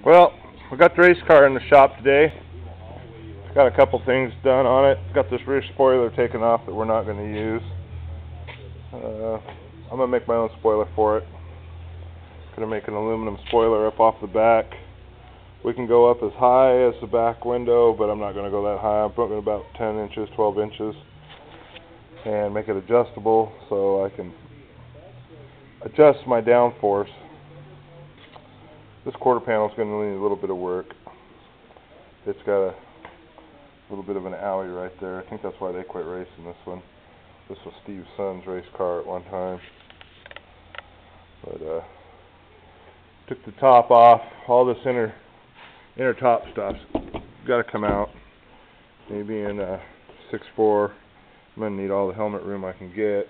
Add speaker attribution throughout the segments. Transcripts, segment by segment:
Speaker 1: Well, we got the race car in the shop today. Got a couple things done on it. Got this rear spoiler taken off that we're not going to use. I'm going to make my own spoiler for it. Going to make an aluminum spoiler up off the back. We can go up as high as the back window, but I'm not going to go that high. I'm putting about 10 inches, 12 inches, and make it adjustable so I can adjust my downforce. This quarter panel is going to need a little bit of work. It's got a little bit of an alley right there. I think that's why they quit racing this one. This was Steve's son's race car at one time. But took the top off. All this inner top stuff's got to come out. Maybe in 6'4", I'm going to need all the helmet room I can get.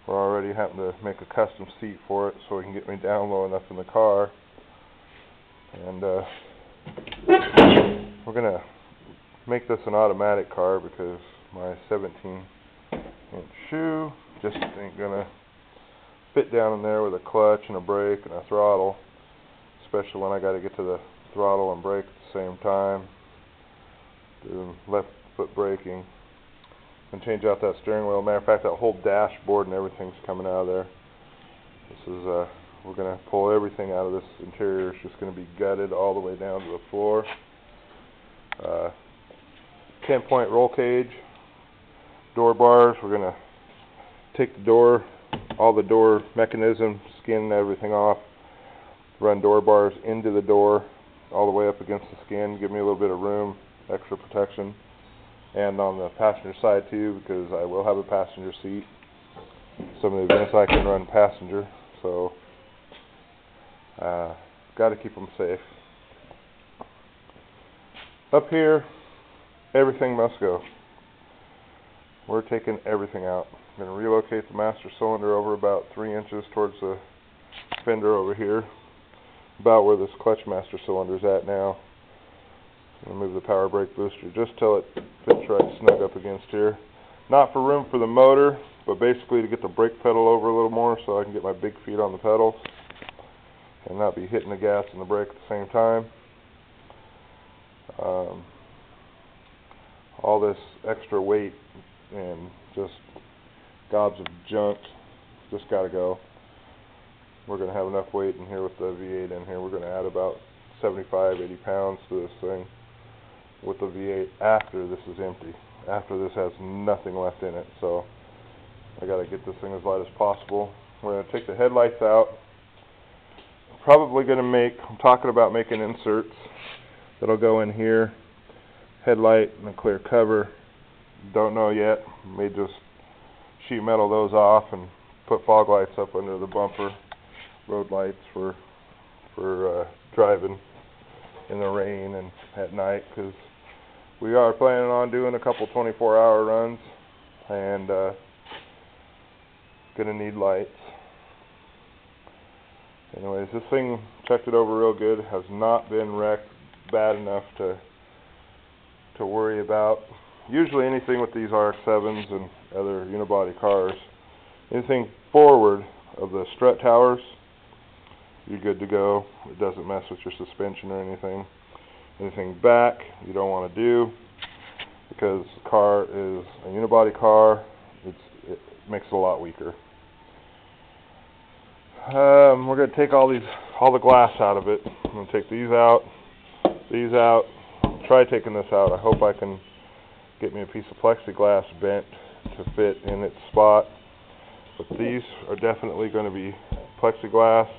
Speaker 1: We're already having to make a custom seat for it so it can get me down low enough in the car. And we're going to make this an automatic car because my 17-inch shoe just ain't going to fit down in there with a clutch and a brake and a throttle, especially when I got to get to the throttle and brake at the same time, doing left foot braking, and change out that steering wheel. Matter of fact, that whole dashboard and everything's coming out of there. This is we're going to pull everything out of this interior. It's just going to be gutted all the way down to the floor. 10-point roll cage, door bars. We're going to take the door, all the door mechanism, skin everything off, run door bars into the door all the way up against the skin, give me a little bit of room, extra protection. And on the passenger side too, because I will have a passenger seat. Some of the events I can run passenger, so got to keep them safe. Up here, everything must go. We're taking everything out. I'm going to relocate the master cylinder over about 3 inches towards the fender over here, about where this clutch master cylinder is at now. I'm going to move the power brake booster just till it fits right snug up against here. Not for room for the motor, but basically to get the brake pedal over a little more so I can get my big feet on the pedals and not be hitting the gas and the brake at the same time. All this extra weight and just gobs of junk just got to go. We're going to have enough weight in here with the V8 in here. We're going to add about 75, 80 pounds to this thing with the V8 after this is empty. After this has nothing left in it. So I got to get this thing as light as possible. We're going to take the headlights out. Probably going to I'm talking about making inserts that'll go in here. Headlight and a clear cover. Don't know yet. May just sheet metal those off and put fog lights up under the bumper. Road lights for driving in the rain and at night, because we are planning on doing a couple 24-hour runs and gonna need lights. Anyways, this thing, checked it over real good, has not been wrecked bad enough to worry about. Usually anything with these RX-7s and other unibody cars, anything forward of the strut towers, you're good to go. It doesn't mess with your suspension or anything. Anything back you don't want to do, because the car is a unibody car. It makes it a lot weaker. We're going to take all the glass out of it. I'm going to take these out, try taking this out. I hope I can get me a piece of plexiglass bent to fit in its spot. But these are definitely going to be plexiglass.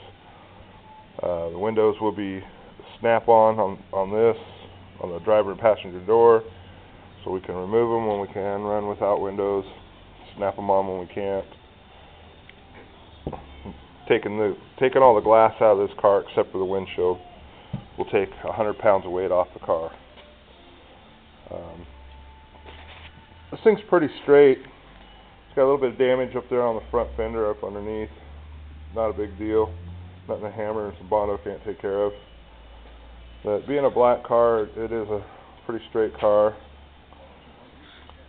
Speaker 1: The windows will be snap-on on this, on the driver and passenger door, so we can remove them when we can, run without windows, snap them on when we can't. Taking all the glass out of this car except for the windshield will take 100 pounds of weight off the car. This thing's pretty straight. It's got a little bit of damage up there on the front fender up underneath. Not a big deal. Nothing a hammer and some Bondo can't take care of. But being a black car, it is a pretty straight car.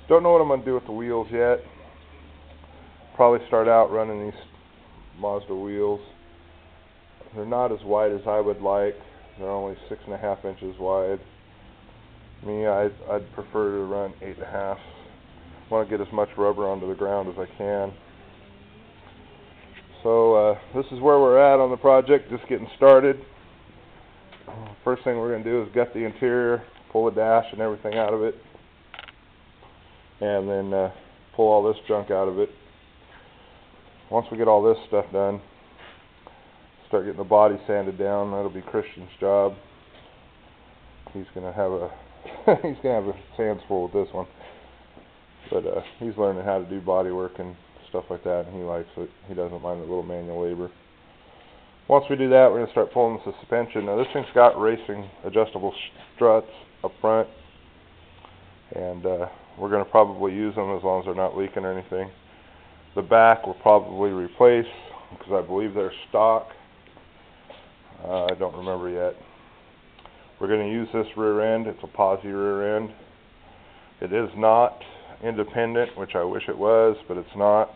Speaker 1: Don't know what I'm going to do with the wheels yet. Probably start out running these Mazda wheels. They're not as wide as I would like. They're only 6.5 inches wide. Me, I'd prefer to run 8.5. Want to get as much rubber onto the ground as I can. So this is where we're at on the project, just getting started. First thing we're going to do is gut the interior, pull the dash and everything out of it, and then pull all this junk out of it. Once we get all this stuff done, start getting the body sanded down. That'll be Christian's job. He's going to have a he's going to have his hands full with this one, but he's learning how to do body work and stuff like that, and he likes it. He doesn't mind the little manual labor. Once we do that, we're going to start pulling the suspension. Now this thing's got racing adjustable struts up front, and we're going to probably use them as long as they're not leaking or anything. The back we'll probably replace because I believe they're stock. I don't remember yet. We're going to use this rear end. It's a posi rear end. It is not independent, which I wish it was, but it's not.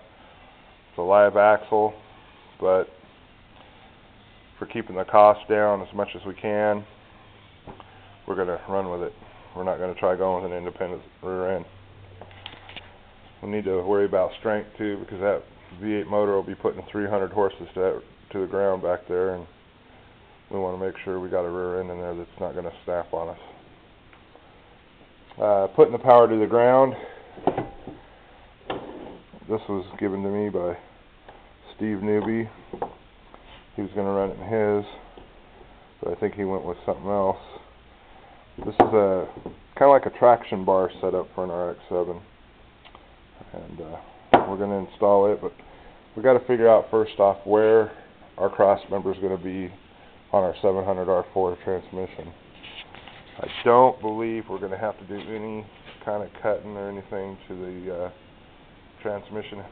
Speaker 1: It's a live axle, but for keeping the cost down as much as we can, we're going to run with it. We're not going to try going with an independent rear end. We need to worry about strength too, because that V8 motor will be putting 300 horses to the ground back there, and we want to make sure we got a rear end in there that's not going to snap on us. Putting the power to the ground. This was given to me by Steve Newby. He was going to run it in his, but I think he went with something else. This is a kind of like a traction bar setup for an RX-7, and we're going to install it, but we got to figure out first off where our cross member is going to be on our 700R4 transmission. I don't believe we're going to have to do any kind of cutting or anything to the transmission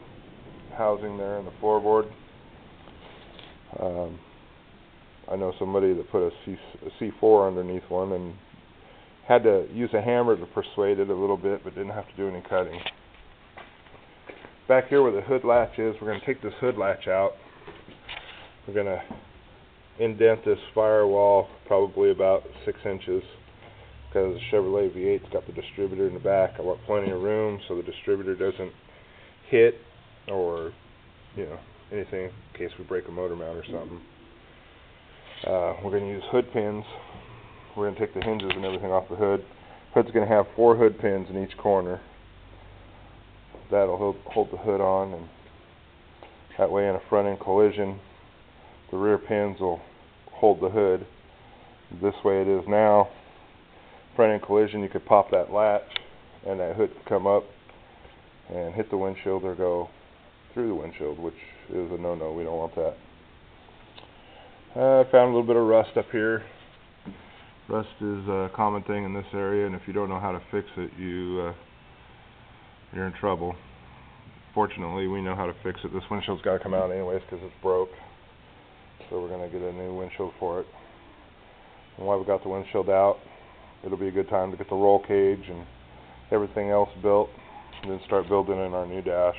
Speaker 1: housing there in the floorboard. I know somebody that put a C4 underneath one and had to use a hammer to persuade it a little bit, but didn't have to do any cutting. Back here where the hood latch is, we're going to take this hood latch out. We're going to indent this firewall probably about 6 inches, because the Chevrolet V8's got the distributor in the back. I want plenty of room so the distributor doesn't hit or, anything in case we break a motor mount or something. We're going to use hood pins. We're going to take the hinges and everything off the hood. Hood's going to have 4 hood pins in each corner. That'll hold the hood on, and that way in a front end collision, the rear pins will hold the hood. This way it is now. Front end collision, you could pop that latch and that hood could come up and hit the windshield or go through the windshield, which is a no-no. We don't want that. I found a little bit of rust up here. Rust is a common thing in this area, and if you don't know how to fix it, you're in trouble. Fortunately, we know how to fix it. This windshield's got to come out anyways because it's broke, so we're going to get a new windshield for it. And while we got the windshield out, it'll be a good time to get the roll cage and everything else built, and then start building in our new dash.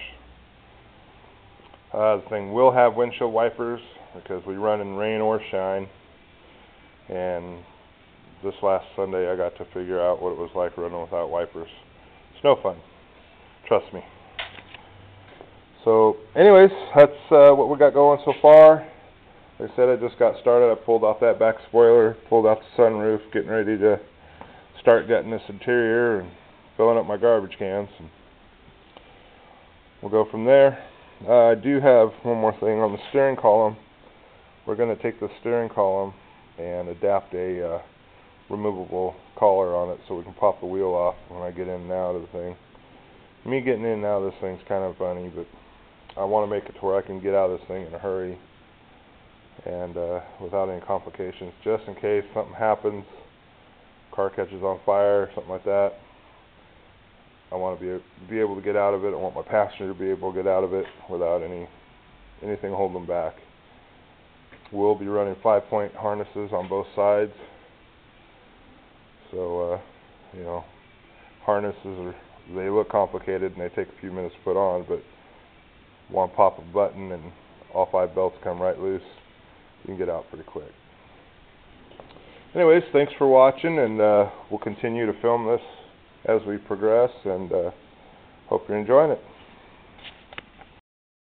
Speaker 1: The thing will have windshield wipers because we run in rain or shine, and this last Sunday I got to figure out what it was like running without wipers. It's no fun, trust me. So anyways, that's what we got going so far. Like I said, I just got started. I pulled off that back spoiler, pulled out the sunroof, getting ready to start gutting this interior and filling up my garbage cans, and we'll go from there. I do have one more thing on the steering column. We're going to take the steering column and adapt a removable collar on it so we can pop the wheel off when I get in and out of the thing. Me getting in and out of this thing's kind of funny, but I want to make it to where I can get out of this thing in a hurry and without any complications, just in case something happens, car catches on fire, something like that. I want to be able to get out of it. I want my passenger to be able to get out of it without anything holding them back. We'll be running 5-point harnesses on both sides. So, harnesses they look complicated and they take a few minutes to put on, but one pop of a button and all 5 belts come right loose. You can get out pretty quick. anyways, thanks for watching, and we'll continue to film this as we progress, and hope you're enjoying it.